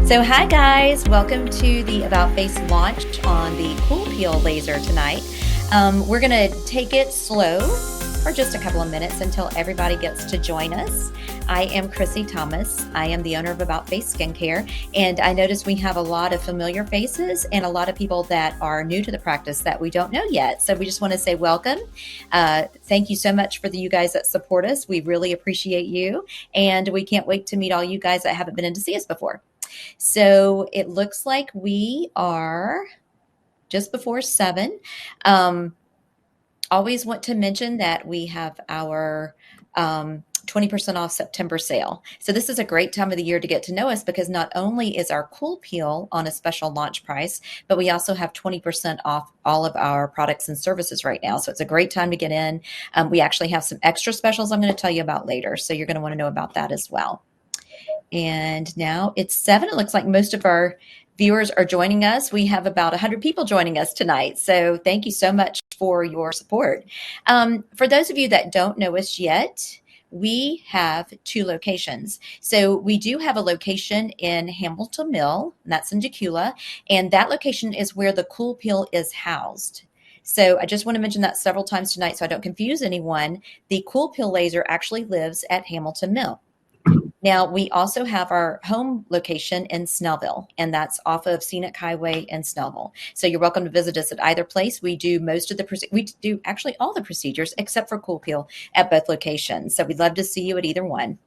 So hi guys, welcome to the About Face launch on the CoolPeel laser tonight. We're gonna take it slow for just a couple of minutes until everybody gets to join us. I am Chrissy Thomas. I am the owner of About Face Skincare, and I notice we have a lot of familiar faces and a lot of people that are new to the practice that we don't know yet. So we just want to say welcome. Thank you so much for you guys that support us. We really appreciate you, and we can't wait to meet all you guys that haven't been in to see us before. So it looks like we are just before 7. Always want to mention that we have our 20% off September sale. So this is a great time of the year to get to know us because not only is our CoolPeel on a special launch price, but we also have 20% off all of our products and services right now. So it's a great time to get in. We actually have some extra specials I'm going to tell you about later. So you're going to want to know about that as well. And now it's 7. It looks like most of our viewers are joining us. We have about 100 people joining us tonight. So thank you so much for your support. For those of you that don't know us yet, we have 2 locations. So we do have a location in Hamilton Mill, and that's in Decula, and that location is where the CoolPeel is housed. So I just want to mention that several times tonight so I don't confuse anyone. The CoolPeel laser actually lives at Hamilton Mill. Now, we also have our home location in Snellville, and that's off of Scenic Highway in Snellville. So you're welcome to visit us at either place. We do we do actually all the procedures except for CoolPeel at both locations. So we'd love to see you at either one.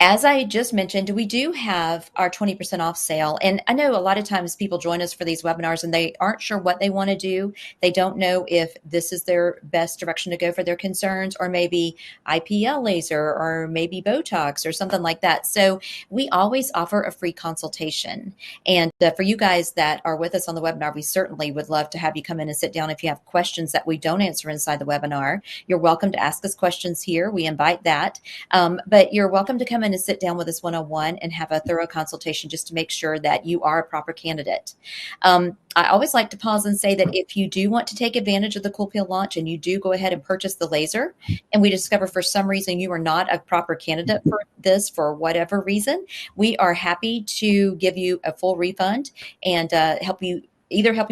As I just mentioned, we do have our 20% off sale. And I know a lot of times people join us for these webinars and they aren't sure what they want to do. They don't know if this is their best direction to go for their concerns, or maybe IPL laser, or maybe Botox or something like that. So we always offer a free consultation. And for you guys that are with us on the webinar, we certainly would love to have you come in and sit down. If you have questions that we don't answer inside the webinar, you're welcome to ask us questions here. We invite that. But you're welcome to come in and sit down with us one-on-one and have a thorough consultation just to make sure that you are a proper candidate. I always like to pause and say that if you do want to take advantage of the CoolPeel launch and you do go ahead and purchase the laser, and we discover for some reason you are not a proper candidate for this for whatever reason, we are happy to give you a full refund and help you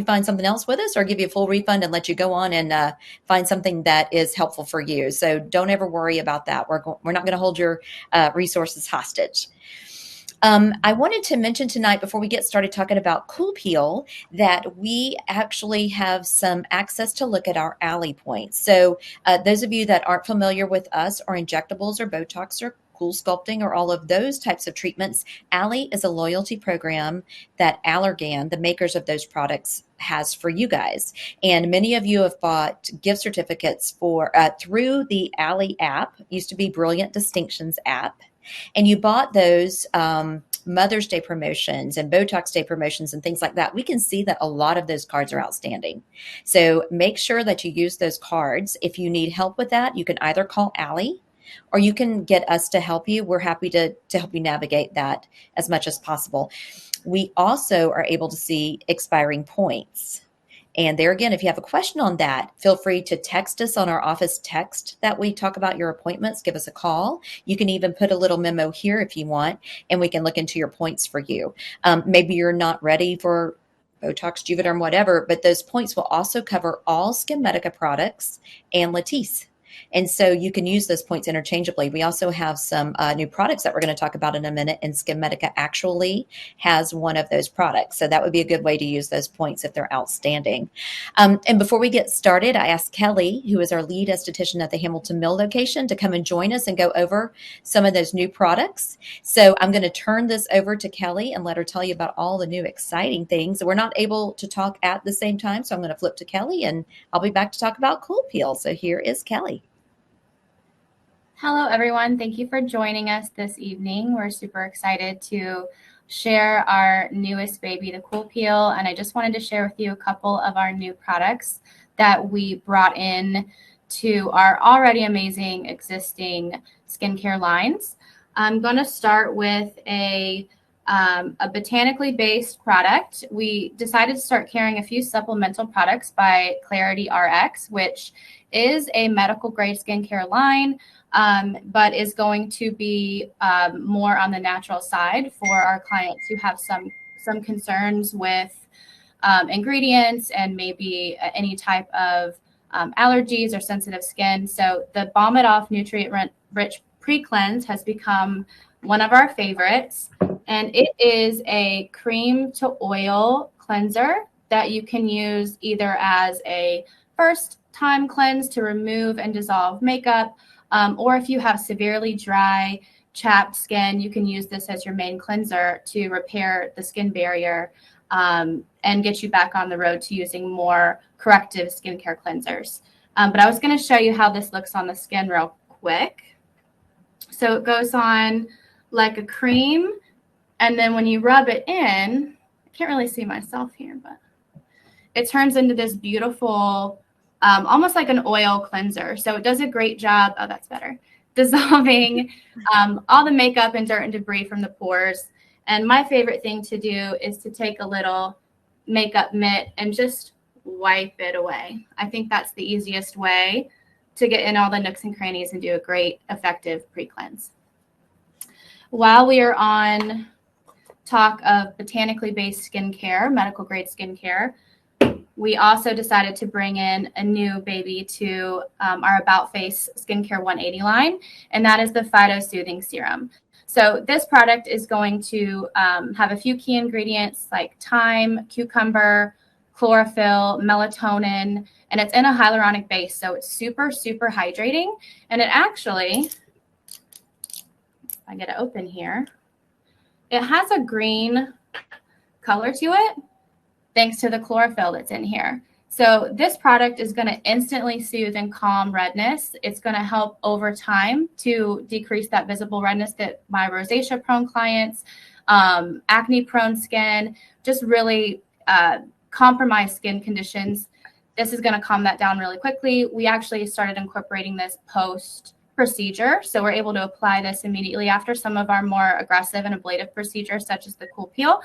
find something else with us, or give you a full refund and let you go on and find something that is helpful for you. So don't ever worry about that. We're not going to hold your resources hostage. I wanted to mention tonight, before we get started talking about CoolPeel, that we actually have some access to look at our Alley points. So those of you that aren't familiar with us or injectables or Botox or cool sculpting or all of those types of treatments, Alley is a loyalty program that Allergan, the makers of those products, has for you guys. And many of you have bought gift certificates for through the Alley app. It used to be Brilliant Distinctions app. And you bought those Mother's Day promotions and Botox Day promotions and things like that. We can see that a lot of those cards are outstanding. So make sure that you use those cards. If you need help with that, you can either call Allie or you can get us to help you. We're happy to help you navigate that as much as possible. We also are able to see expiring points. And there again, if you have a question on that, feel free to text us on our office text that we talk about your appointments. Give us a call. You can even put a little memo here if you want, and we can look into your points for you. Maybe you're not ready for Botox, Juvederm, whatever, but those points will also cover all SkinMedica products and Latisse. And so you can use those points interchangeably. We also have some new products that we're going to talk about in a minute, and SkinMedica actually has one of those products. So that would be a good way to use those points if they're outstanding. And before we get started, I asked Kelly, who is our lead esthetician at the Hamilton Mill location, to come and join us and go over some of those new products. So I'm going to turn this over to Kelly and let her tell you about all the new exciting things. We're not able to talk at the same time, so I'm going to flip to Kelly, and I'll be back to talk about CoolPeel. So here is Kelly. Hello, everyone. Thank you for joining us this evening. We're super excited to share our newest baby, the CoolPeel, and I just wanted to share with you a couple of our new products that we brought in to our already amazing existing skincare lines. I'm going to start with a a botanically based product. We decided to start carrying a few supplemental products by Clarity RX, which is a medical grade skincare line, but is going to be more on the natural side for our clients who have some concerns with ingredients and maybe any type of allergies or sensitive skin. So the Balm It Off Nutrient Rich Pre-Cleanse has become one of our favorites. And it is a cream to oil cleanser that you can use either as a first time cleanse to remove and dissolve makeup, or if you have severely dry, chapped skin, you can use this as your main cleanser to repair the skin barrier and get you back on the road to using more corrective skincare cleansers. But I was going to show you how this looks on the skin real quick. So it goes on like a cream. And then when you rub it in, I can't really see myself here, but it turns into this beautiful, almost like an oil cleanser. So it does a great job. Oh, that's better. Dissolving all the makeup and dirt and debris from the pores. And my favorite thing to do is to take a little makeup mitt and just wipe it away. I think that's the easiest way to get in all the nooks and crannies and do a great, effective pre-cleanse. While we are on talk of botanically based skincare, medical grade skincare, we also decided to bring in a new baby to our About Face Skincare 180 line, and that is the Phyto Soothing Serum. So this product is going to have a few key ingredients like thyme, cucumber, chlorophyll, melatonin, and it's in a hyaluronic base. So it's super, super hydrating. And it actually, if I get it open here, it has a green color to it thanks to the chlorophyll that's in here. So this product is going to instantly soothe and calm redness. It's going to help over time to decrease that visible redness that my rosacea prone clients, acne prone skin, just really compromised skin conditions. This is going to calm that down really quickly. We actually started incorporating this post procedure. So we're able to apply this immediately after some of our more aggressive and ablative procedures, such as the CoolPeel.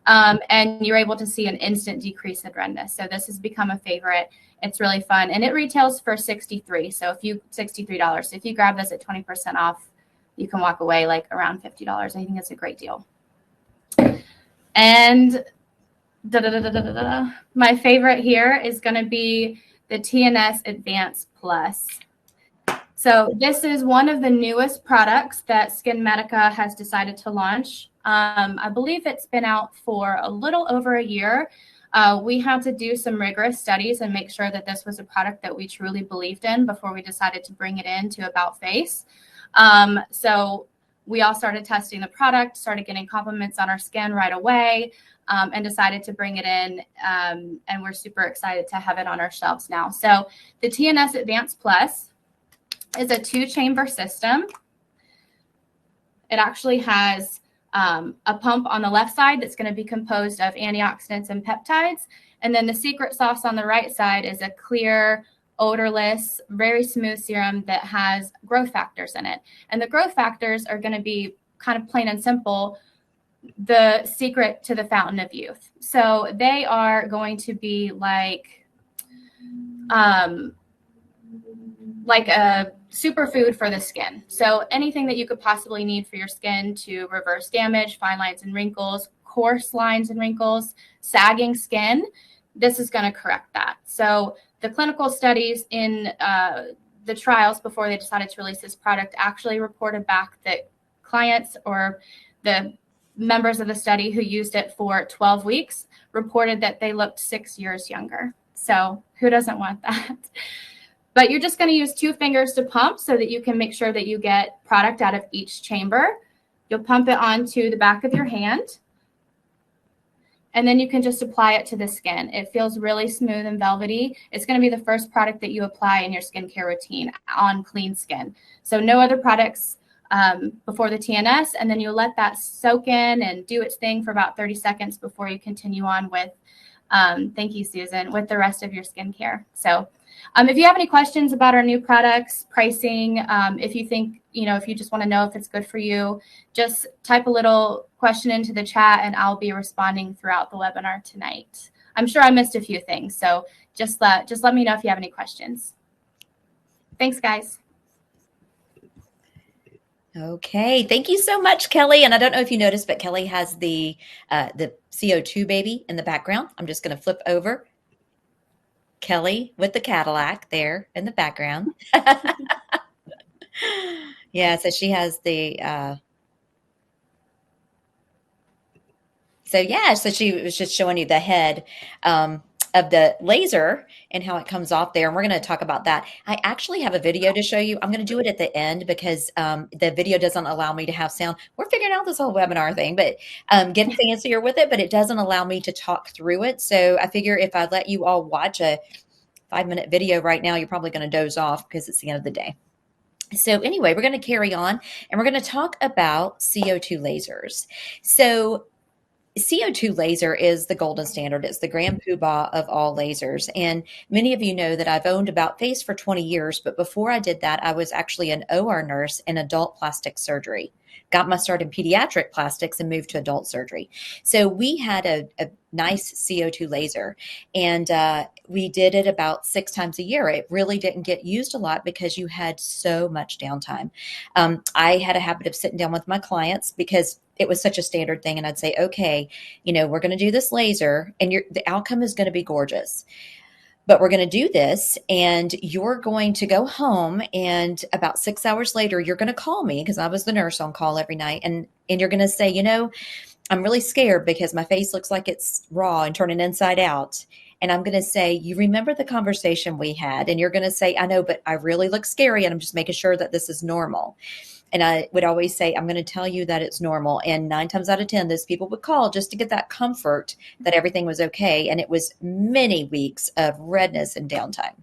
And you're able to see an instant decrease in redness. So this has become a favorite. It's really fun. And it retails for $63. So $63. So if you grab this at 20% off, you can walk away like around $50. I think it's a great deal. And my favorite here is going to be the TNS Advanced Plus. So this is one of the newest products that SkinMedica has decided to launch. I believe it's been out for a little over a year. We had to do some rigorous studies and make sure that this was a product that we truly believed in before we decided to bring it into About Face. So we all started testing the product, started getting compliments on our skin right away, and decided to bring it in. And we're super excited to have it on our shelves now. So the TNS Advanced Plus is a 2-chamber system. It actually has a pump on the left side that's going to be composed of antioxidants and peptides. And then the secret sauce on the right side is a clear, odorless, very smooth serum that has growth factors in it. And the growth factors are going to be kind of plain and simple, the secret to the fountain of youth. So they are going to be like a superfood for the skin. So anything that you could possibly need for your skin to reverse damage, fine lines and wrinkles, coarse lines and wrinkles, sagging skin, this is going to correct that. So the clinical studies in the trials before they decided to release this product actually reported back that clients or the members of the study who used it for 12 weeks reported that they looked 6 years younger. So who doesn't want that? But you're just going to use 2 fingers to pump so that you can make sure that you get product out of each chamber. You'll pump it onto the back of your hand. And then you can just apply it to the skin. It feels really smooth and velvety. It's going to be the first product that you apply in your skincare routine on clean skin. So no other products before the TNS. And then you let that soak in and do its thing for about 30 seconds before you continue on with, thank you, Susan, with the rest of your skincare. So if you have any questions about our new products, pricing, if you think, if you just want to know if it's good for you, just type a little question into the chat, and I'll be responding throughout the webinar tonight. I'm sure I missed a few things, so just let me know if you have any questions. Thanks, guys. Okay, thank you so much, Kelly. And I don't know if you noticed, but Kelly has the CO2 baby in the background. I'm just going to flip over. Kelly with the Cadillac there in the background. Yeah, so she has the so she was just showing you the head of the laser and how it comes off there. And we're going to talk about that. I actually have a video to show you. I'm going to do it at the end because the video doesn't allow me to have sound. We're figuring out this whole webinar thing, but getting fancier with it, but it doesn't allow me to talk through it. So I figure if I let you all watch a 5-minute video right now, you're probably going to doze off because it's the end of the day. So anyway, we're going to carry on and we're going to talk about CO2 lasers. So CO2 laser is the golden standard. It's the grand poobah of all lasers. And many of you know that I've owned About Face for 20 years. But before I did that, I was actually an OR nurse in adult plastic surgery. Got my start in pediatric plastics and moved to adult surgery. So we had a nice CO2 laser and we did it about 6 times a year. It really didn't get used a lot because you had so much downtime. I had a habit of sitting down with my clients because it was such a standard thing. And I'd say, okay, we're going to do this laser and the outcome is going to be gorgeous. But we're going to do this and you're going to go home and about 6 hours later, you're going to call me because I was the nurse on call every night. And you're going to say, I'm really scared because my face looks like it's raw and turning inside out. And I'm going to say, you remember the conversation we had? And you're going to say, I know, but I really look scary and I'm just making sure that this is normal. And I would always say, I'm going to tell you that it's normal. And 9 times out of 10, those people would call just to get that comfort that everything was okay. And it was many weeks of redness and downtime.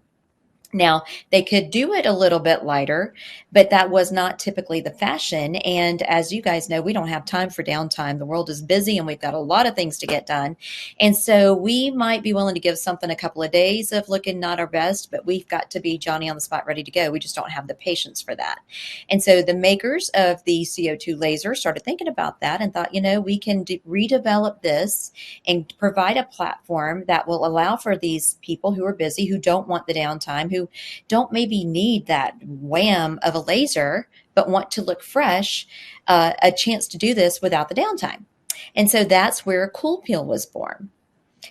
Now, they could do it a little bit lighter, but that was not typically the fashion. And as you guys know, we don't have time for downtime. The world is busy and we've got a lot of things to get done. And so we might be willing to give something a couple of days of looking not our best, but we've got to be Johnny on the spot ready to go. We just don't have the patience for that. And so the makers of the CO2 laser started thinking about that and thought, we can redevelop this and provide a platform that will allow for these people who are busy, who don't want the downtime, who don't maybe need that wham of a laser, but want to look fresh, a chance to do this without the downtime. And so that's where CoolPeel was born.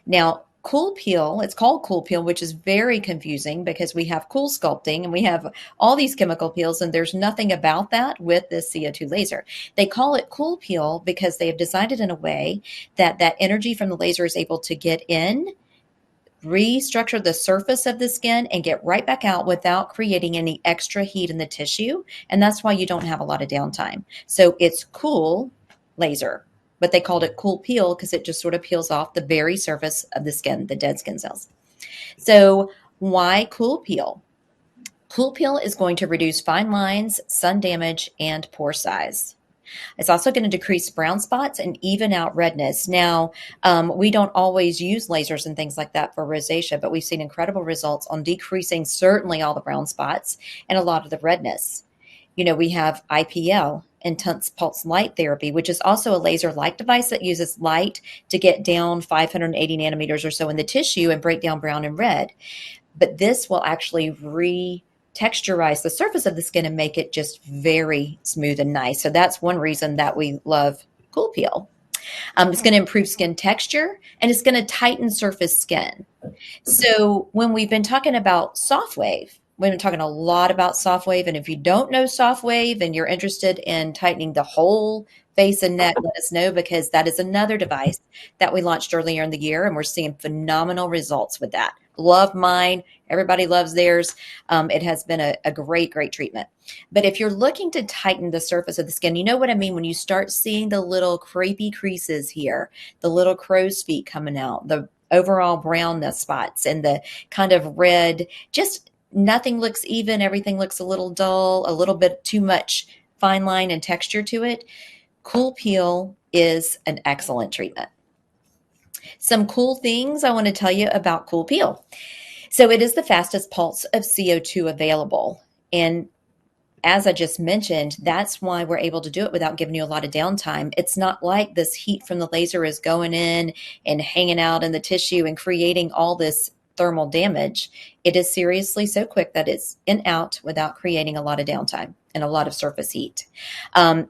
Now, CoolPeel, it's called CoolPeel, which is very confusing because we have cool sculpting and we have all these chemical peels, and there's nothing about that with this CO2 laser. They call it CoolPeel because they have designed it in a way that that energy from the laser is able to get in, restructure the surface of the skin and get right back out without creating any extra heat in the tissue. And that's why you don't have a lot of downtime. So it's cool laser, but they called it CoolPeel because it just sort of peels off the very surface of the skin, the dead skin cells. So why CoolPeel? CoolPeel is going to reduce fine lines, sun damage, and pore size. It's also going to decrease brown spots and even out redness. Now, we don't always use lasers and things like that for rosacea, but we've seen incredible results on decreasing certainly all the brown spots and a lot of the redness. We have IPL, intense pulse light therapy, which is also a laser-like device that uses light to get down 580 nanometers or so in the tissue and break down brown and red. But this will actually texturize the surface of the skin and make it just very smooth and nice. So that's one reason that we love CoolPeel. It's going to improve skin texture and it's going to tighten surface skin. So when we've been talking about soft wave, we've been talking a lot about soft wave. And if you don't know soft wave and you're interested in tightening the whole face and neck, let us know, because that is another device that we launched earlier in the year and we're seeing phenomenal results with that. Love mine. Everybody loves theirs. It has been a great, great treatment. But if you're looking to tighten the surface of the skin, you know what I mean when you start seeing the little crepey creases here, the little crow's feet coming out, the overall brownness spots and the kind of red, just nothing looks even. Everything looks a little dull, a little bit too much fine line and texture to it. CoolPeel is an excellent treatment. Some cool things I want to tell you about CoolPeel. So it is the fastest pulse of CO2 available. And as I just mentioned, that's why we're able to do it without giving you a lot of downtime. It's not like this heat from the laser is going in and hanging out in the tissue and creating all this thermal damage. It is seriously so quick that it's in out without creating a lot of downtime and a lot of surface heat. Um,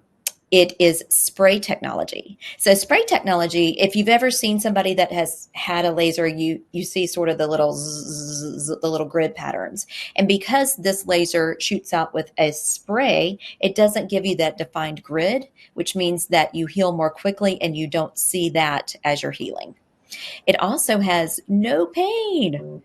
it is spray technology. So spray technology, if you've ever seen somebody that has had a laser, you see sort of the little the little grid patterns. And because this laser shoots out with a spray, it doesn't give you that defined grid, which means that you heal more quickly and you don't see that as you're healing. It also has no pain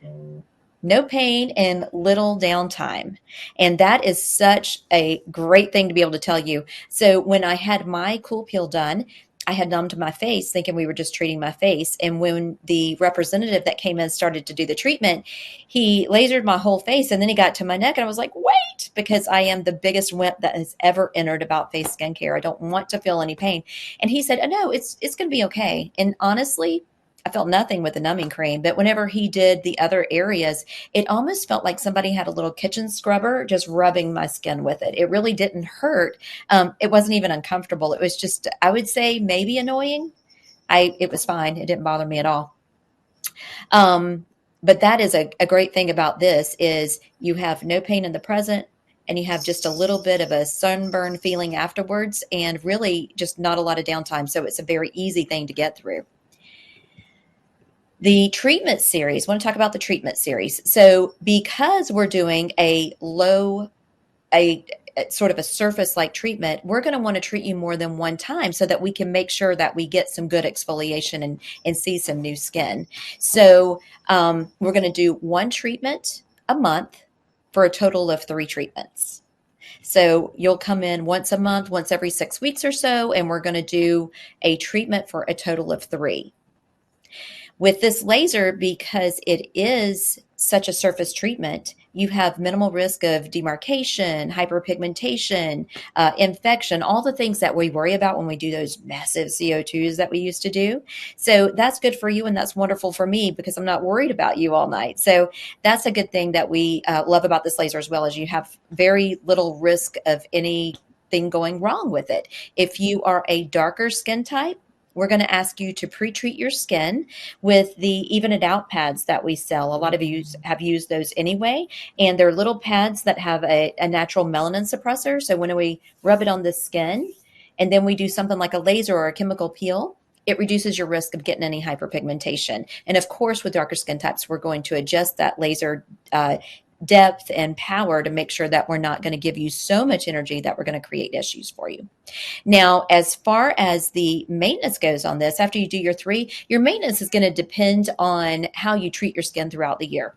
and little downtime. And that is such a great thing to be able to tell you. So when I had my CoolPeel done, I had numbed my face thinking we were just treating my face. And when the representative that came in started to do the treatment, he lasered my whole face and then he got to my neck and I was like, wait, because I am the biggest wimp that has ever entered about face skincare. I don't want to feel any pain. And he said, oh, no, it's going to be okay. And honestly, I felt nothing with the numbing cream, but whenever he did the other areas, it almost felt like somebody had a little kitchen scrubber just rubbing my skin with it. It really didn't hurt. It wasn't even uncomfortable. It was just, I would say, maybe annoying. It was fine. It didn't bother me at all. Um, but that is a great thing about this is you have no pain in the present and you have just a little bit of a sunburn feeling afterwards and really just not a lot of downtime. So it's a very easy thing to get through. The treatment series, I want to talk about the treatment series. So because we're doing a sort of a surface like treatment, we're going to want to treat you more than one time so that we can make sure that we get some good exfoliation and see some new skin. So we're going to do one treatment a month for a total of 3 treatments. So you'll come in once a month, once every 6 weeks or so, and we're going to do a treatment for a total of 3. With this laser, because it is such a surface treatment, you have minimal risk of demarcation, hyperpigmentation, infection, all the things that we worry about when we do those massive CO2s that we used to do. So that's good for you and that's wonderful for me because I'm not worried about you all night. So that's a good thing that we love about this laser as well as you have very little risk of anything going wrong with it. If you are a darker skin type, we're going to ask you to pre-treat your skin with the Even It Out pads that we sell. A lot of you have used those anyway, and they're little pads that have a natural melanin suppressor. So when we rub it on the skin and then we do something like a laser or a chemical peel, it reduces your risk of getting any hyperpigmentation. And of course, with darker skin types, we're going to adjust that laser depth and power to make sure that we're not going to give you so much energy that we're going to create issues for you. Now, as far as the maintenance goes on this, after you do your 3, your maintenance is going to depend on how you treat your skin throughout the year.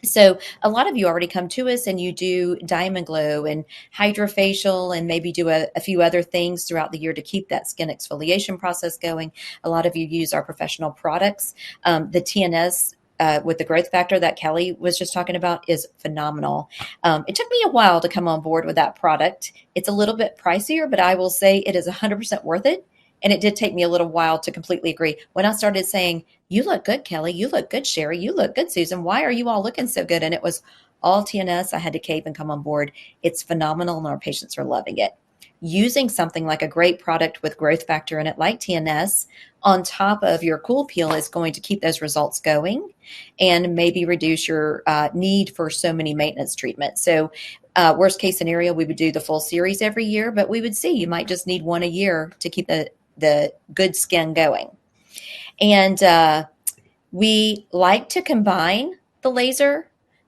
So a lot of you already come to us and you do Diamond Glow and hydrofacial and maybe do a few other things throughout the year to keep that skin exfoliation process going. A lot of you use our professional products. The TNS with the growth factor that Kelly was just talking about is phenomenal. It took me a while to come on board with that product. It's a little bit pricier, but I will say it is 100% worth it. And it did take me a little while to completely agree. When I started saying, you look good, Kelly, you look good, Sherry, you look good, Susan, why are you all looking so good? And it was all TNS. I had to cave and come on board. It's phenomenal and our patients are loving it. Using something like a great product with growth factor in it, like TNS, on top of your CoolPeel is going to keep those results going and maybe reduce your need for so many maintenance treatments. So worst case scenario, we would do the full series every year, but we would see you might just need one a year to keep the good skin going. And we like to combine the laser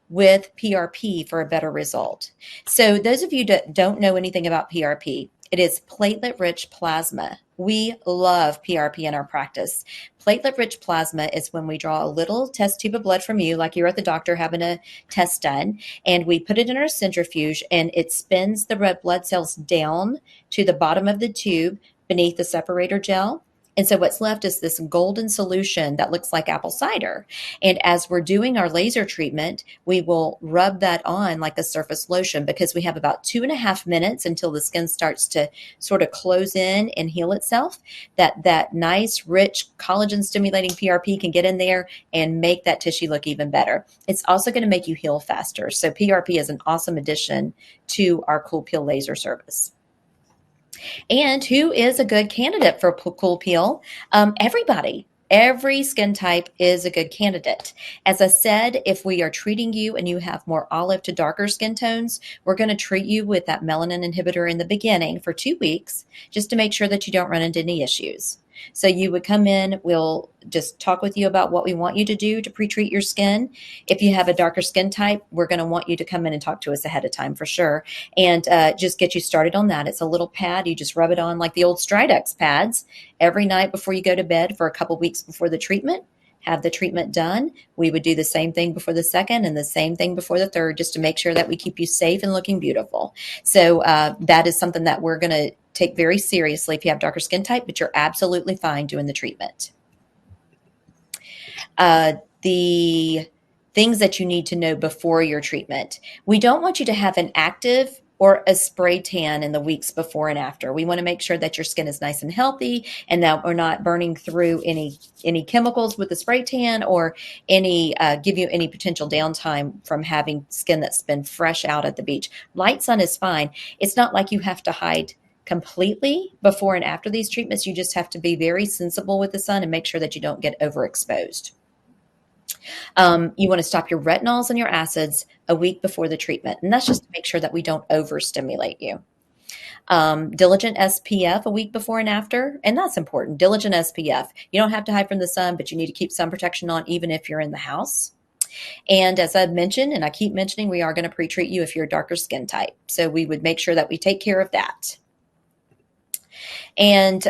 with PRP for a better result. So those of you that don't know anything about PRP, it is platelet-rich plasma. We love PRP in our practice. Platelet-rich plasma is when we draw a little test tube of blood from you, like you're at the doctor having a test done, and we put it in our centrifuge, and it spins the red blood cells down to the bottom of the tube beneath the separator gel. And so what's left is this golden solution that looks like apple cider. And as we're doing our laser treatment, we will rub that on like a surface lotion, because we have about 2.5 minutes until the skin starts to sort of close in and heal itself. That nice, rich, collagen stimulating PRP can get in there and make that tissue look even better. It's also going to make you heal faster. So PRP is an awesome addition to our CoolPeel laser service. And who is a good candidate for CoolPeel? Everybody. Every skin type is a good candidate. As I said, if we are treating you and you have more olive to darker skin tones, we're going to treat you with that melanin inhibitor in the beginning for 2 weeks, just to make sure that you don't run into any issues. So you would come in, we'll just talk with you about what we want you to do to pre-treat your skin. If you have a darker skin type, we're going to want you to come in and talk to us ahead of time for sure, and just get you started on that. It's a little pad. You just rub it on like the old Stridex pads every night before you go to bed for a couple weeks before the treatment. Have the treatment done. We would do the same thing before the second and the same thing before the third, just to make sure that we keep you safe and looking beautiful. So that is something that we're going to take very seriously if you have darker skin type, but you're absolutely fine doing the treatment. The things that you need to know before your treatment. We don't want you to have an active or a spray tan in the weeks before and after. We want to make sure that your skin is nice and healthy, and that we're not burning through any chemicals with the spray tan, or any give you any potential downtime from having skin that's been fresh out at the beach. Light sun is fine. It's not like you have to hide completely before and after these treatments. You just have to be very sensible with the sun and make sure that you don't get overexposed. You want to stop your retinols and your acids a week before the treatment, and that's just to make sure that we don't overstimulate you. Diligent SPF a week before and after, and that's important. Diligent SPF. You don't have to hide from the sun, but you need to keep sun protection on even if you're in the house. And as I've mentioned, and I keep mentioning, we are going to pre-treat you if you're a darker skin type. So we would make sure that we take care of that. And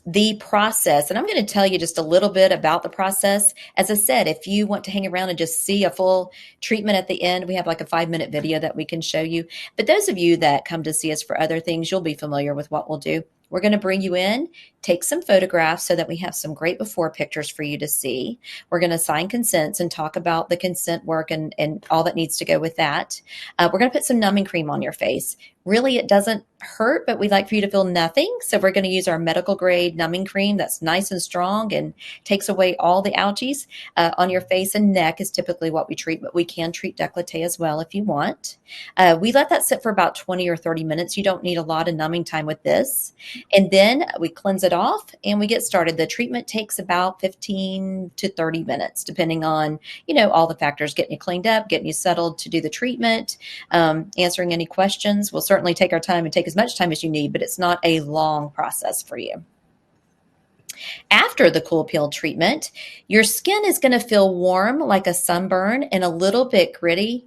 the process, and I'm going to tell you just a little bit about the process. As I said, if you want to hang around and just see a full treatment at the end, we have like a 5-minute video that we can show you. But those of you that come to see us for other things, you'll be familiar with what we'll do. We're going to bring you in, take some photographs so that we have some great before pictures for you to see. We're going to sign consents and talk about the consent work and all that needs to go with that. We're going to put some numbing cream on your face. Really, it doesn't hurt, but we'd like for you to feel nothing. So we're going to use our medical grade numbing cream that's nice and strong and takes away all the algae. On your face and neck is typically what we treat, but we can treat décolleté as well if you want. We let that sit for about 20 or 30 minutes. You don't need a lot of numbing time with this. And then we cleanse it off and we get started. The treatment takes about 15 to 30 minutes, depending on, all the factors, getting you cleaned up, getting you settled to do the treatment, answering any questions. We'll certainly take our time and take as much time as you need, but it's not a long process for you. After the CoolPeel treatment, your skin is going to feel warm like a sunburn and a little bit gritty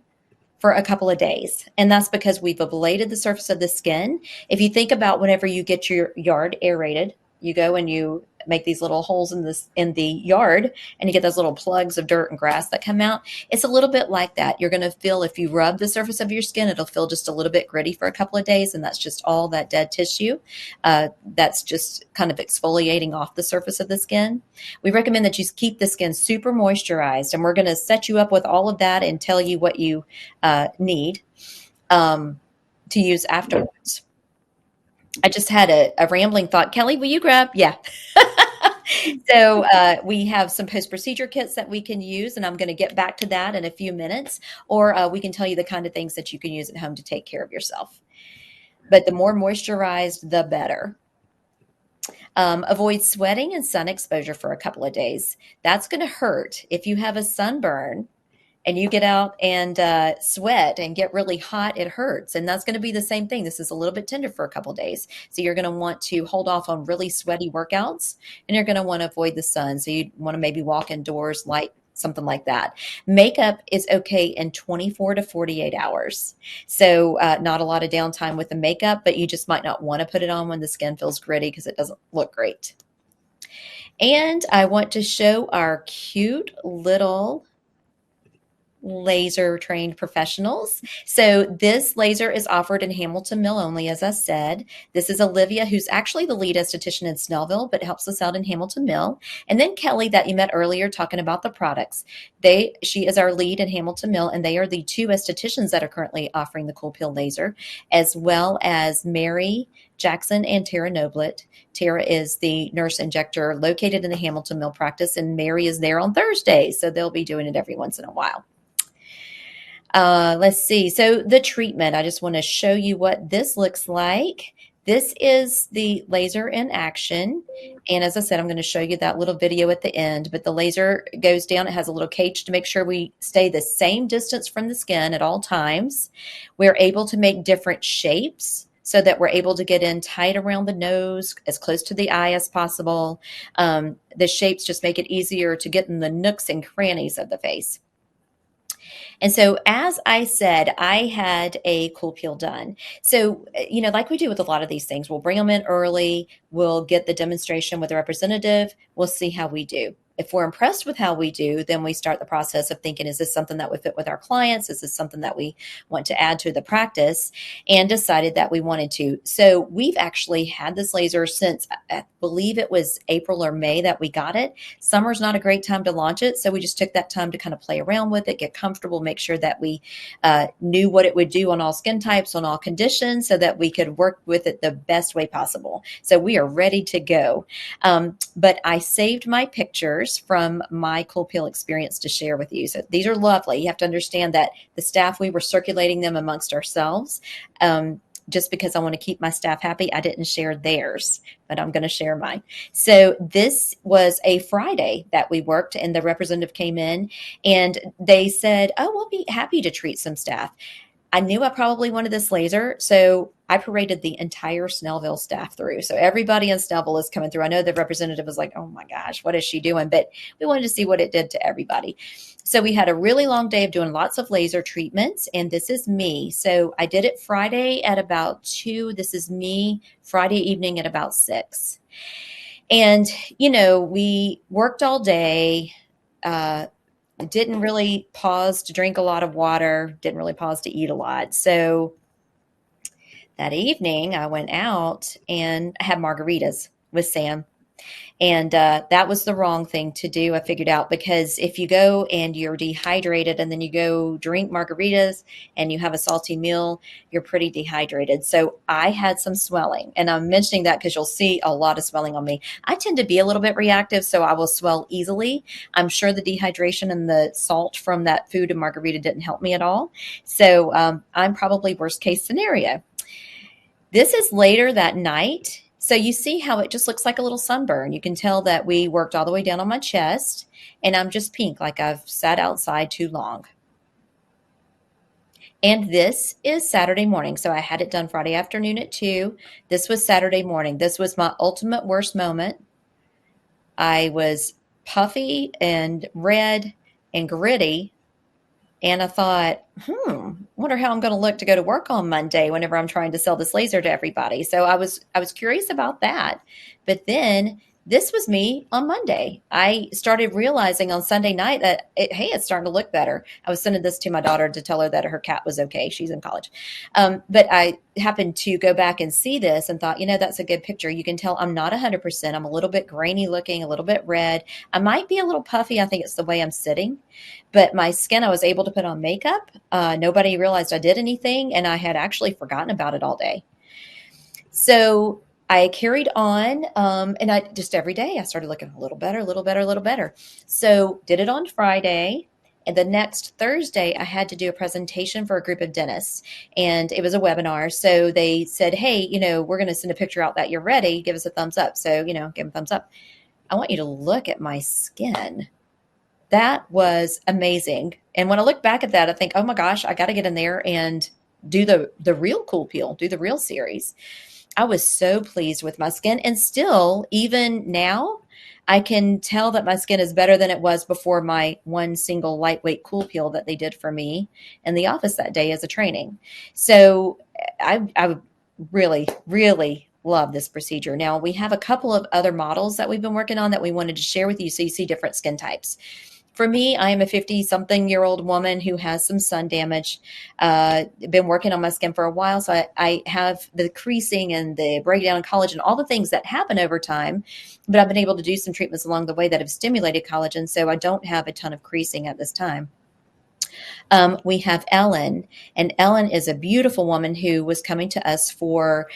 for a couple of days. And that's because we've ablated the surface of the skin. If you think about whenever you get your yard aerated, you go and you make these little holes in the yard, and you get those little plugs of dirt and grass that come out. It's a little bit like that. You're going to feel, if you rub the surface of your skin, it'll feel just a little bit gritty for a couple of days, and that's just all that dead tissue. That's just kind of exfoliating off the surface of the skin. We recommend that you keep the skin super moisturized, and we're going to set you up with all of that and tell you what you need to use afterwards. I just had a rambling thought. Kelly, will you grab? Yeah. So we have some post-procedure kits that we can use, and I'm going to get back to that in a few minutes, or we can tell you the kind of things that you can use at home to take care of yourself. But the more moisturized, the better. Avoid sweating and sun exposure for a couple of days. That's going to hurt. If you have a sunburn and you get out and sweat and get really hot, it hurts. And that's going to be the same thing. This is a little bit tender for a couple of days. So you're going to want to hold off on really sweaty workouts, and you're going to want to avoid the sun. So you want to maybe walk indoors, light, something like that. Makeup is okay in 24 to 48 hours. So not a lot of downtime with the makeup, but you just might not want to put it on when the skin feels gritty because it doesn't look great. And I want to show our cute little laser trained professionals. So this laser is offered in Hamilton Mill only, as I said. This is Olivia, who's actually the lead esthetician in Snellville, but helps us out in Hamilton Mill. And then Kelly, that you met earlier, talking about the products. She is our lead in Hamilton Mill, and they are the two estheticians that are currently offering the CoolPeel laser, as well as Mary Jackson and Tara Noblet. Tara is the nurse injector located in the Hamilton Mill practice, and Mary is there on Thursdays, so they'll be doing it every once in a while. Let's see. So the treatment, I just want to show you what this looks like. This is the laser in action. And as I said, I'm going to show you that little video at the end, but the laser goes down. It has a little cage to make sure we stay the same distance from the skin at all times. We're able to make different shapes so that we're able to get in tight around the nose, as close to the eye as possible. The shapes just make it easier to get in the nooks and crannies of the face. And so, as I said, I had a CoolPeel done. So, like we do with a lot of these things, we'll bring them in early. We'll get the demonstration with the representative. We'll see how we do. If we're impressed with how we do, then we start the process of thinking, is this something that would fit with our clients? Is this something that we want to add to the practice? And decided that we wanted to. So we've actually had this laser since, I believe it was April or May that we got it. Summer's not a great time to launch it. So we just took that time to kind of play around with it, get comfortable, make sure that we knew what it would do on all skin types, on all conditions, so that we could work with it the best way possible. So we are ready to go. But I saved my pictures from my CoolPeel experience to share with you. So these are lovely. You have to understand that the staff, we were circulating them amongst ourselves. Just because I want to keep my staff happy, I didn't share theirs, but I'm going to share mine. So this was a Friday that we worked, and the representative came in and they said, oh, we'll be happy to treat some staff. I knew I probably wanted this laser, so I paraded the entire Snellville staff through. So everybody in Snellville is coming through. I know the representative was like, oh my gosh, what is she doing? But we wanted to see what it did to everybody. So we had a really long day of doing lots of laser treatments, and this is me. So I did it Friday at about 2. This is me Friday evening at about 6. And, we worked all day, didn't really pause to drink a lot of water, didn't really pause to eat a lot. So that evening I went out and I had margaritas with Sam. And that was the wrong thing to do, I figured out, because if you go and you're dehydrated and then you go drink margaritas and you have a salty meal, you're pretty dehydrated. So I had some swelling. And I'm mentioning that because you'll see a lot of swelling on me. I tend to be a little bit reactive, so I will swell easily. I'm sure the dehydration and the salt from that food and margarita didn't help me at all. So I'm probably worst case scenario. This is later that night. So you see how it just looks like a little sunburn. You can tell that we worked all the way down on my chest, and I'm just pink, like I've sat outside too long. And this is Saturday morning. So I had it done Friday afternoon at 2. This was Saturday morning. This was my ultimate worst moment. I was puffy and red and gritty. And I thought, wonder how I'm going to look to go to work on Monday whenever I'm trying to sell this laser to everybody. So I was curious about that. But then this was me on Monday. I started realizing on Sunday night that, it's starting to look better. I was sending this to my daughter to tell her that her cat was okay. She's in college. But I happened to go back and see this and thought, that's a good picture. You can tell I'm not 100%. I'm a little bit grainy looking, a little bit red. I might be a little puffy. I think it's the way I'm sitting. But my skin, I was able to put on makeup. Nobody realized I did anything, and I had actually forgotten about it all day. So I carried on, and I just every day I started looking a little better, a little better, a little better. So did it on Friday. And the next Thursday, I had to do a presentation for a group of dentists, and it was a webinar. So they said, hey, we're going to send a picture out that you're ready. Give us a thumbs up. So, give them a thumbs up. I want you to look at my skin. That was amazing. And when I look back at that, I think, oh my gosh, I got to get in there and do the real CoolPeel, do the real series. I was so pleased with my skin. And still, even now, I can tell that my skin is better than it was before my one single lightweight CoolPeel that they did for me in the office that day as a training. So I really, really love this procedure. Now, we have a couple of other models that we've been working on that we wanted to share with you so you see different skin types. For me, I am a 50-something-year-old woman who has some sun damage. Been working on my skin for a while, so I have the creasing and the breakdown in collagen, all the things that happen over time. But I've been able to do some treatments along the way that have stimulated collagen, so I don't have a ton of creasing at this time. We have Ellen, and Ellen is a beautiful woman who was coming to us for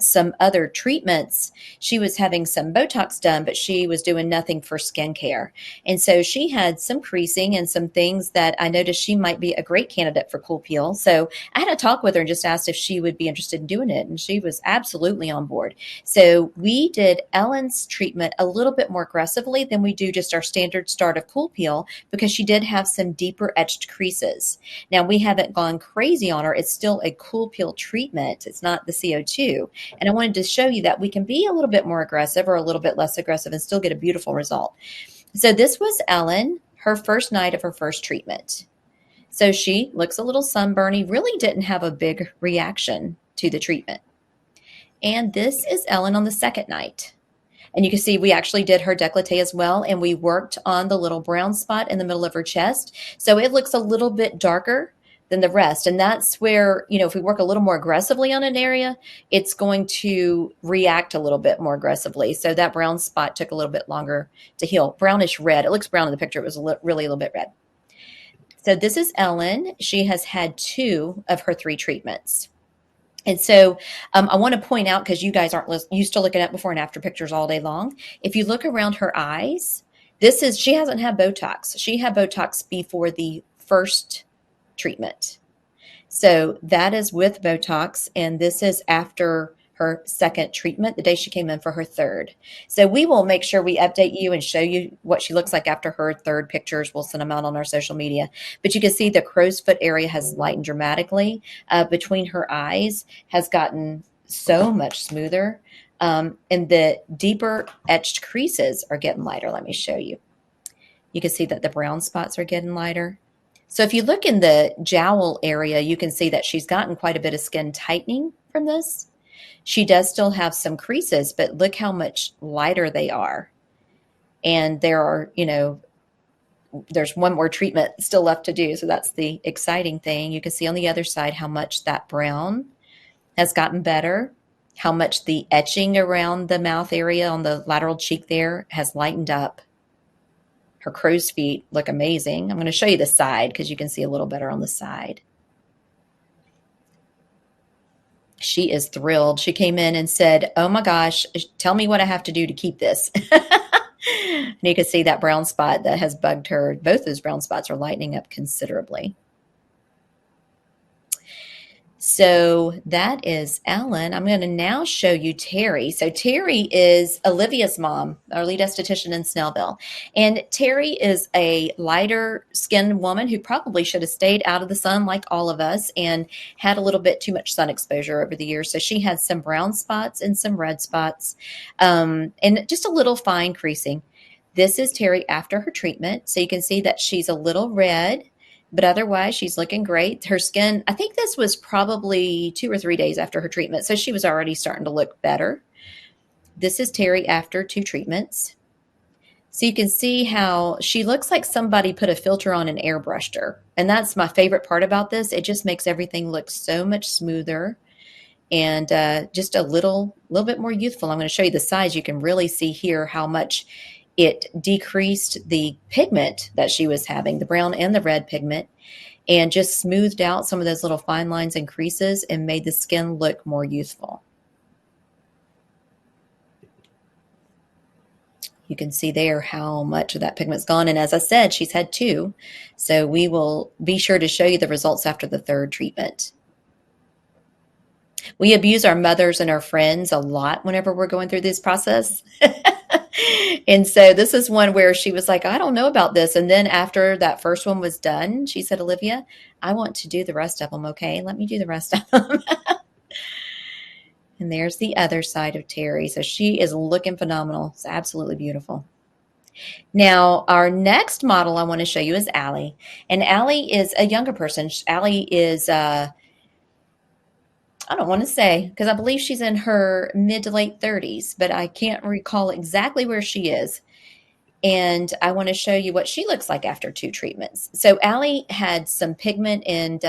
some other treatments. She was having some Botox done, but she was doing nothing for skincare. And so she had some creasing and some things that I noticed she might be a great candidate for CoolPeel. So I had a talk with her and just asked if she would be interested in doing it, and she was absolutely on board. So we did Ellen's treatment a little bit more aggressively than we do just our standard start of CoolPeel because she did have some deeper etched creases. Now, we haven't gone crazy on her. It's still a CoolPeel treatment. It's not the CO2. And I wanted to show you that we can be a little bit more aggressive or a little bit less aggressive and still get a beautiful result. So this was Ellen, her first night of her first treatment. So she looks a little sunburny, really didn't have a big reaction to the treatment. And this is Ellen on the second night. And you can see we actually did her décolleté as well, and we worked on the little brown spot in the middle of her chest. So it looks a little bit darker than the rest. And that's where, if we work a little more aggressively on an area, it's going to react a little bit more aggressively. So that brown spot took a little bit longer to heal. Brownish red. It looks brown in the picture. It was really a little bit red. So this is Ellen. She has had 2 of her 3 treatments. And so I want to point out, because you guys aren't used to looking at before and after pictures all day long, if you look around her eyes, she hasn't had Botox. She had Botox before the first treatment. So that is with Botox, and this is after her second treatment, the day she came in for her third. So we will make sure we update you and show you what she looks like after her third pictures. We'll send them out on our social media. But you can see the crow's foot area has lightened dramatically. Between her eyes has gotten so much smoother. And the deeper etched creases are getting lighter. Let me show you. You can see that the brown spots are getting lighter. So if you look in the jowl area, you can see that she's gotten quite a bit of skin tightening from this. She does still have some creases, but look how much lighter they are. And there are, there's one more treatment still left to do. So that's the exciting thing. You can see on the other side how much that brown has gotten better, how much the etching around the mouth area on the lateral cheek there has lightened up. Her crow's feet look amazing. I'm going to show you the side because you can see a little better on the side. She is thrilled. She came in and said, "Oh my gosh, tell me what I have to do to keep this." And you can see that brown spot that has bugged her. Both those brown spots are lightening up considerably. So that is Ellen. I'm going to now show you Terry. So Terry is Olivia's mom, our lead esthetician in Snellville. And Terry is a lighter skinned woman who probably should have stayed out of the sun like all of us and had a little bit too much sun exposure over the years. So she had some brown spots and some red spots and just a little fine creasing. This is Terry after her treatment. So you can see that she's a little red. But otherwise, she's looking great. Her skin, I think this was probably 2 or 3 days after her treatment, so she was already starting to look better. This is Terry after 2 treatments. So you can see how she looks like somebody put a filter on and airbrushed her. And that's my favorite part about this. It just makes everything look so much smoother and just a little bit more youthful. I'm going to show you the size. You can really see here how much it decreased the pigment that she was having, the brown and the red pigment, and just smoothed out some of those little fine lines and creases and made the skin look more youthful. You can see there how much of that pigment's gone. And as I said, she's had 2. So we will be sure to show you the results after the 3rd treatment. We abuse our mothers and our friends a lot whenever we're going through this process. And so this is one where she was like, "I don't know about this." And then after that first one was done, she said, "Olivia, I want to do the rest of them. Okay, let me do the rest of them." And there's the other side of Terry. So she is looking phenomenal. It's absolutely beautiful. Now, our next model I want to show you is Allie. And Allie is a younger person. Allie is, I don't want to say, because I believe she's in her mid to late 30s, but I can't recall exactly where she is. And I want to show you what she looks like after 2 treatments. So Allie had some pigment and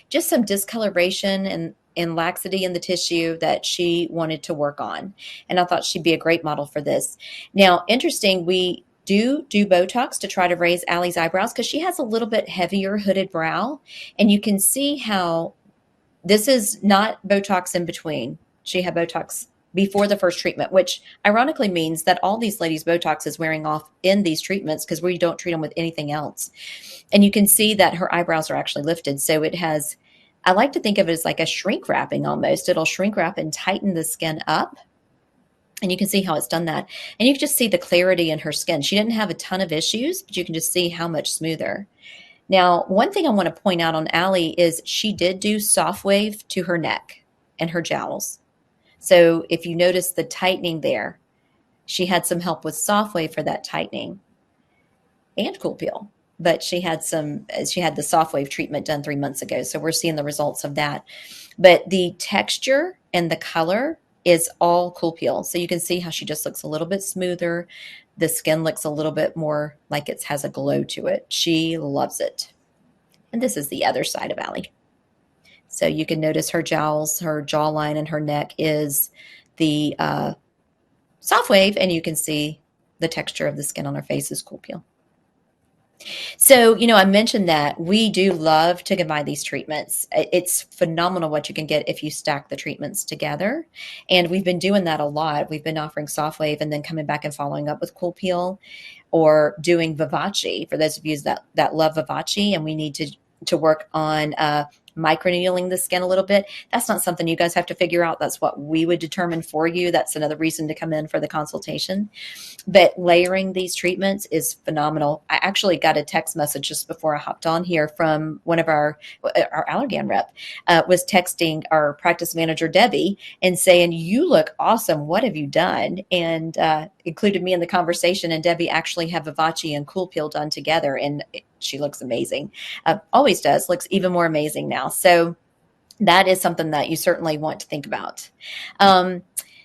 just some discoloration and laxity in the tissue that she wanted to work on. And I thought she'd be a great model for this. Now, interesting, we do Botox to try to raise Allie's eyebrows because she has a little bit heavier hooded brow. And you can see how this is not Botox in between. She had Botox before the first treatment, which ironically means that all these ladies' Botox is wearing off in these treatments because we don't treat them with anything else. And you can see that her eyebrows are actually lifted. So it has, I like to think of it as like a shrink wrapping almost. It'll shrink wrap and tighten the skin up. And you can see how it's done that. And you can just see the clarity in her skin. She didn't have a ton of issues, but you can just see how much smoother. Now, one thing I want to point out on Allie is she did do soft wave to her neck and her jowls. So if you notice the tightening there, she had some help with soft wave for that tightening and CoolPeel. But she had the soft wave treatment done 3 months ago. So we're seeing the results of that. But the texture and the color is all CoolPeel. So you can see how she just looks a little bit smoother. The skin looks a little bit more like it has a glow to it. She loves it. And this is the other side of Allie. So you can notice her jowls, her jawline, and her neck is the soft wave, and you can see the texture of the skin on her face is CoolPeel. So, I mentioned that we do love to combine these treatments. It's phenomenal what you can get if you stack the treatments together. And we've been doing that a lot. We've been offering soft wave and then coming back and following up with CoolPeel or doing Vivace for those of you that love Vivace and we need to work on microneedling the skin a little bit. That's not something you guys have to figure out. That's what we would determine for you. That's another reason to come in for the consultation. But layering these treatments is phenomenal. I actually got a text message just before I hopped on here from one of our Allergan rep was texting our practice manager, Debbie, and saying, "You look awesome. What have you done?" And included me in the conversation. And Debbie actually have Vivace and CoolPeel done together. And she looks amazing. Always does. Looks even more amazing now. So that is something that you certainly want to think about.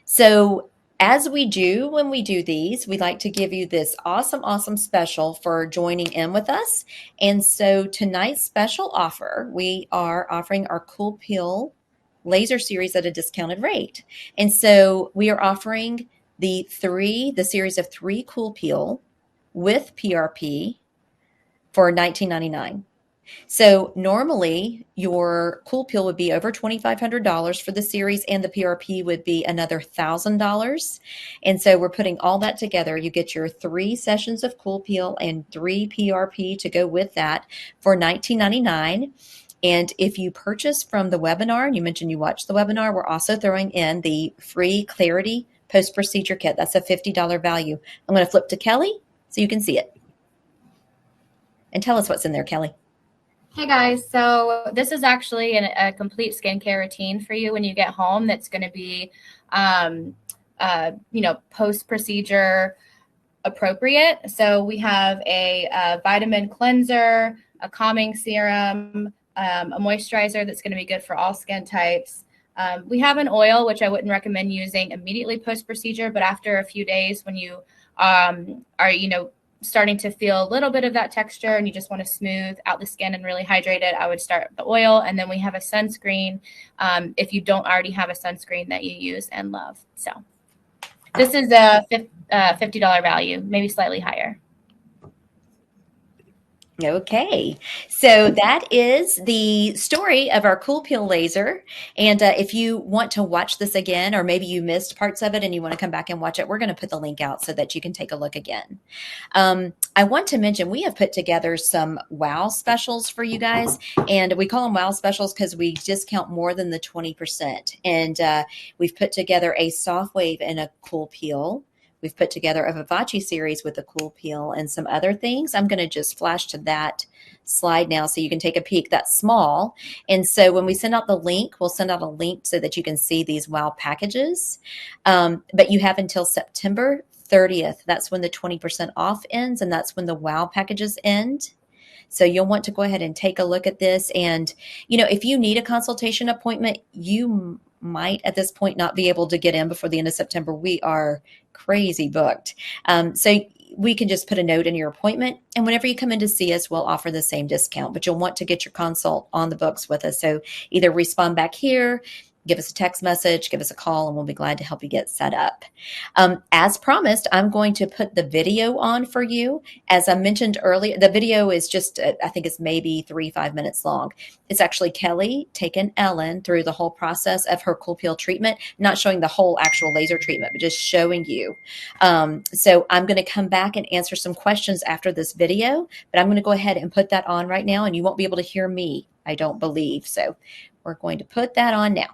So as we do when we do these, we like to give you this awesome special for joining in with us. And so tonight's special offer, we are offering our CoolPeel laser series at a discounted rate. And so we are offering the series of 3 CoolPeel with PRP for $19.99. So normally your CoolPeel would be over $2,500 for the series and the PRP would be another $1,000. And so we're putting all that together. You get your 3 sessions of CoolPeel and 3 PRP to go with that for $19.99. And if you purchase from the webinar, and you mentioned you watched the webinar, we're also throwing in the free Clarity post-procedure kit. That's a $50 value. I'm going to flip to Kelly so you can see it. And tell us what's in there, Kelly. Hey guys, so this is actually a complete skincare routine for you when you get home that's going to be, post-procedure appropriate. So we have a vitamin cleanser, a calming serum, a moisturizer that's going to be good for all skin types. We have an oil, which I wouldn't recommend using immediately post-procedure, but after a few days when you are, starting to feel a little bit of that texture and you just want to smooth out the skin and really hydrate it, I would start with the oil. And then we have a sunscreen if you don't already have a sunscreen that you use and love. So this is a $50 value, maybe slightly higher. Okay, so that is the story of our CoolPeel laser. And if you want to watch this again, or maybe you missed parts of it and you want to come back and watch it, we're going to put the link out so that you can take a look again. I want to mention we have put together some wow specials for you guys. And we call them wow specials because we discount more than the 20%. And we've put together a soft wave and a CoolPeel. We've put together a Vivace series with a CoolPeel and some other things. I'm going to just flash to that slide now so you can take a peek. That's small. And so when we send out the link, we'll send out a link so that you can see these wow packages. But you have until September 30th. That's when the 20% off ends, and that's when the wow packages end. So you'll want to go ahead and take a look at this. And, if you need a consultation appointment, you might at this point not be able to get in before the end of September. We are crazy booked. So we can just put a note in your appointment. And whenever you come in to see us, we'll offer the same discount, but you'll want to get your consult on the books with us. So either respond back here, give us a text message, give us a call, and we'll be glad to help you get set up. As promised, I'm going to put the video on for you. As I mentioned earlier, the video is just, I think it's maybe 3-5 minutes long. It's actually Kelly taking Ellen through the whole process of her CoolPeel treatment, not showing the whole actual laser treatment, but just showing you. So I'm going to come back and answer some questions after this video, but I'm going to go ahead and put that on right now, and you won't be able to hear me, I don't believe. So we're going to put that on now.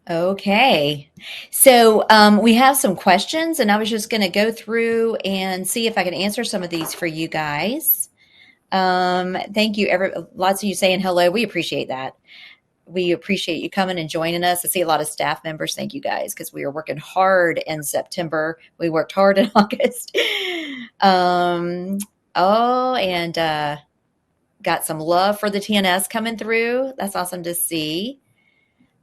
Okay. So we have some questions, and I was just going to go through and see if I can answer some of these for you guys. Thank you. Lots of you saying hello. We appreciate that. We appreciate you coming and joining us. I see a lot of staff members. Thank you guys, because we were working hard in September. We worked hard in August. And got some love for the TNS coming through. That's awesome to see.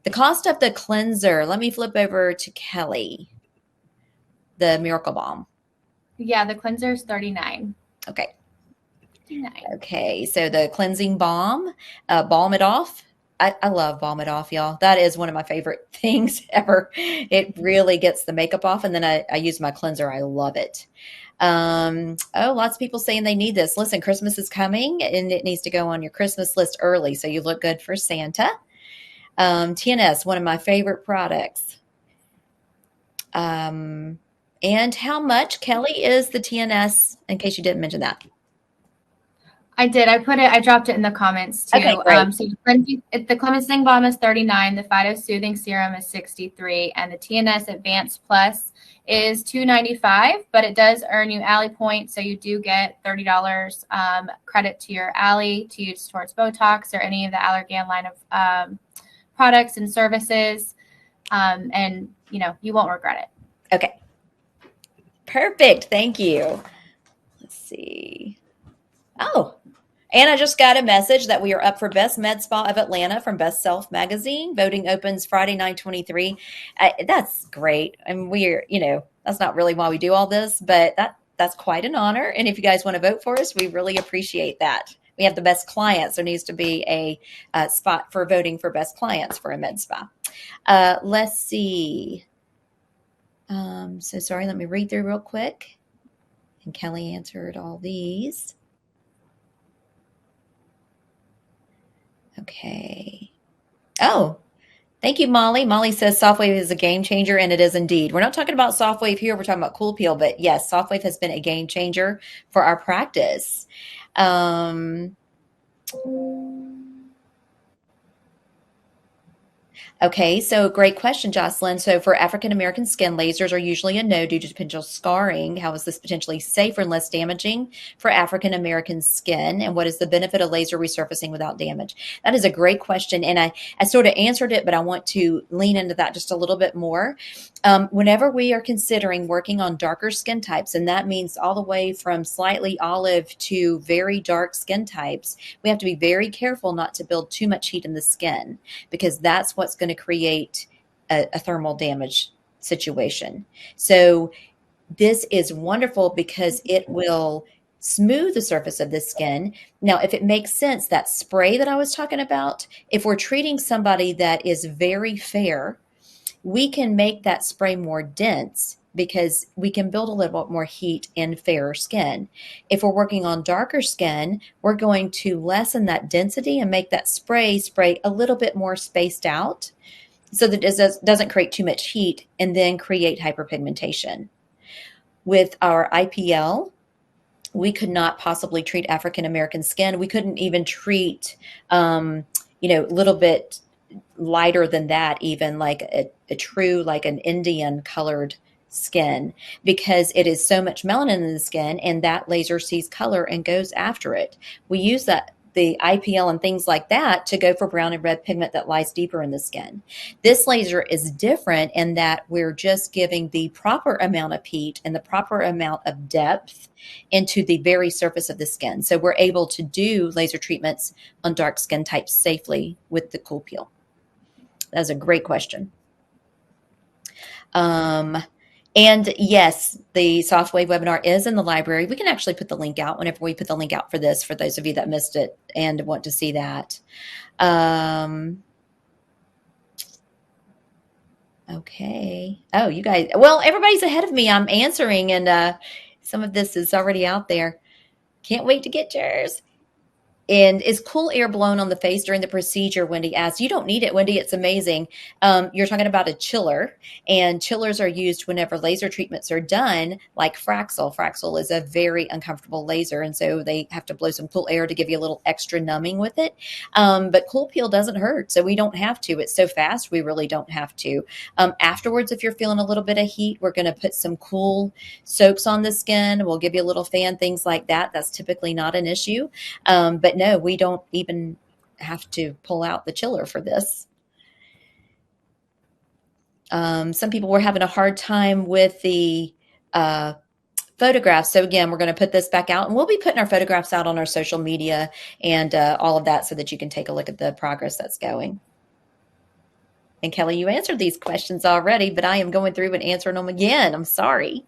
The cost of the cleanser. Let me flip over to Kelly. The Miracle Balm. Yeah, the cleanser is $39. Okay. $59. Okay, so the cleansing balm, Balm It Off. I love Balm It Off, y'all. That is one of my favorite things ever. It really gets the makeup off, and then I use my cleanser. I love it. Lots of people saying they need this. Listen, Christmas is coming, and it needs to go on your Christmas list early so you look good for Santa. TNS, one of my favorite products. And how much, Kelly, is the TNS, in case you didn't mention that? I did. I dropped it in the comments Okay, too. great. So the cleansing balm is 39, the Phyto Soothing Serum is 63, and the TNS Advanced Plus is 295, but it does earn you Alley points, so you do get $30 credit to your Alley to use towards Botox or any of the Allergan line of products and services. And you won't regret it. Okay, perfect. Thank you. Let's see. Oh, and I just got a message that we are up for Best Med Spa of Atlanta from Best Self Magazine. Voting opens Friday, 9/23. That's great. And we're, that's not really why we do all this, but that's quite an honor. And if you guys want to vote for us, we really appreciate that. We have the best clients. There needs to be a spot for voting for best clients for a med spa. Let's see. So sorry, let me read through real quick. And Kelly answered all these. Okay. Oh, thank you, Molly. Molly says SoftWave is a game changer, and it is indeed. We're not talking about SoftWave here. We're talking about CoolPeel, but yes, SoftWave has been a game changer for our practice. Okay, so great question, Jocelyn. So for African American skin, lasers are usually a no due to potential scarring. How is this potentially safer and less damaging for African American skin? And what is the benefit of laser resurfacing without damage? That is a great question. And I sort of answered it, but I want to lean into that just a little bit more. Whenever we are considering working on darker skin types, and that means all the way from slightly olive to very dark skin types, we have to be very careful not to build too much heat in the skin, because that's what's going to create a thermal damage situation. So this is wonderful because it will smooth the surface of the skin. Now, if it makes sense, that spray that I was talking about, if we're treating somebody that is very fair, we can make that spray more dense because we can build a little bit more heat in fairer skin. If we're working on darker skin, we're going to lessen that density and make that spray a little bit more spaced out so that it doesn't create too much heat and then create hyperpigmentation. With our IPL, we could not possibly treat African American skin. We couldn't even treat, a little bit lighter than that, even like a true, like an Indian colored skin, because it is so much melanin in the skin and that laser sees color and goes after it. We use the IPL and things like that to go for brown and red pigment that lies deeper in the skin. This laser is different in that we're just giving the proper amount of heat and the proper amount of depth into the very surface of the skin. So we're able to do laser treatments on dark skin types safely with the CoolPeel. That's a great question. And yes, the SoftWave webinar is in the library. We can actually put the link out whenever we put the link out for this, for those of you that missed it and want to see that. Okay. Oh, you guys, well, everybody's ahead of me. I'm answering, and some of this is already out there. Can't wait to get yours. And is cool air blown on the face during the procedure? Wendy asked. You don't need it, Wendy. It's amazing. You're talking about a chiller, and chillers are used whenever laser treatments are done, like Fraxel. Fraxel is a very uncomfortable laser, and so they have to blow some cool air to give you a little extra numbing with it. But CoolPeel doesn't hurt, so we don't have to. It's so fast, we really don't have to. Afterwards, if you're feeling a little bit of heat, we're going to put some cool soaks on the skin. We'll give you a little fan, things like that. That's typically not an issue. But no, we don't even have to pull out the chiller for this. Some people were having a hard time with the photographs. So again, we're going to put this back out, and we'll be putting our photographs out on our social media and all of that so that you can take a look at the progress that's going. And Kelly, you answered these questions already, but I am going through and answering them again. I'm sorry.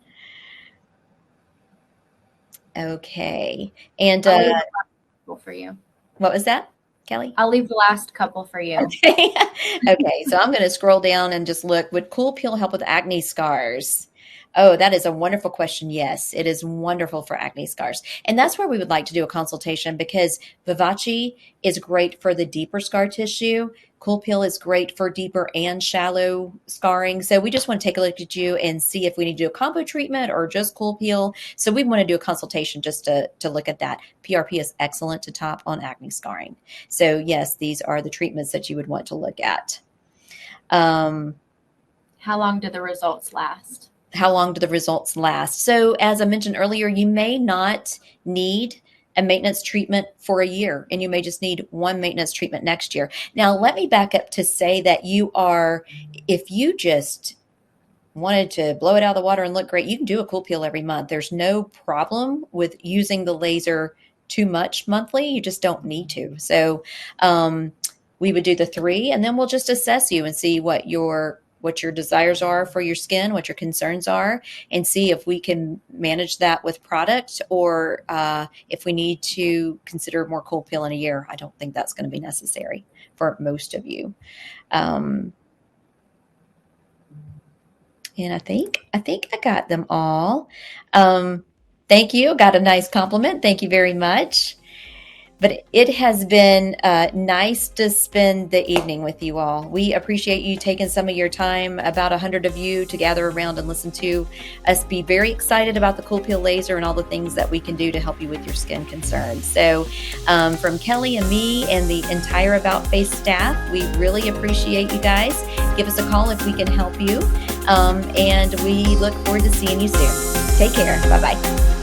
Okay. And For you. what was that, Kelly? I'll leave the last couple for you. Okay. Okay, so I'm going to scroll down and just look. Would CoolPeel help with acne scars? Oh, that is a wonderful question. Yes, it is wonderful for acne scars. And that's where we would like to do a consultation because Vivace is great for the deeper scar tissue. CoolPeel is great for deeper and shallow scarring. So we just want to take a look at you and see if we need to do a combo treatment or just CoolPeel. So we want to do a consultation just to look at that. PRP is excellent to top on acne scarring. So yes, these are the treatments that you would want to look at. How long do the results last? How long do the results last? So, as I mentioned earlier, you may not need a maintenance treatment for a year, and you may just need one maintenance treatment next year. Now, let me back up to say that if you just wanted to blow it out of the water and look great, you can do a CoolPeel every month. There's no problem with using the laser too much monthly. You just don't need to. So, we would do the 3, and then we'll just assess you and see what your desires are for your skin, what your concerns are, and see if we can manage that with product or if we need to consider more CoolPeel in a year. I don't think that's going to be necessary for most of you. And I think I got them all. Thank you. Got a nice compliment. Thank you very much. But it has been nice to spend the evening with you all. We appreciate you taking some of your time, about 100 of you, to gather around and listen to us be very excited about the CoolPeel laser and all the things that we can do to help you with your skin concerns. So from Kelly and me and the entire About Face staff, we really appreciate you guys. Give us a call if we can help you. And we look forward to seeing you soon. Take care. Bye-bye.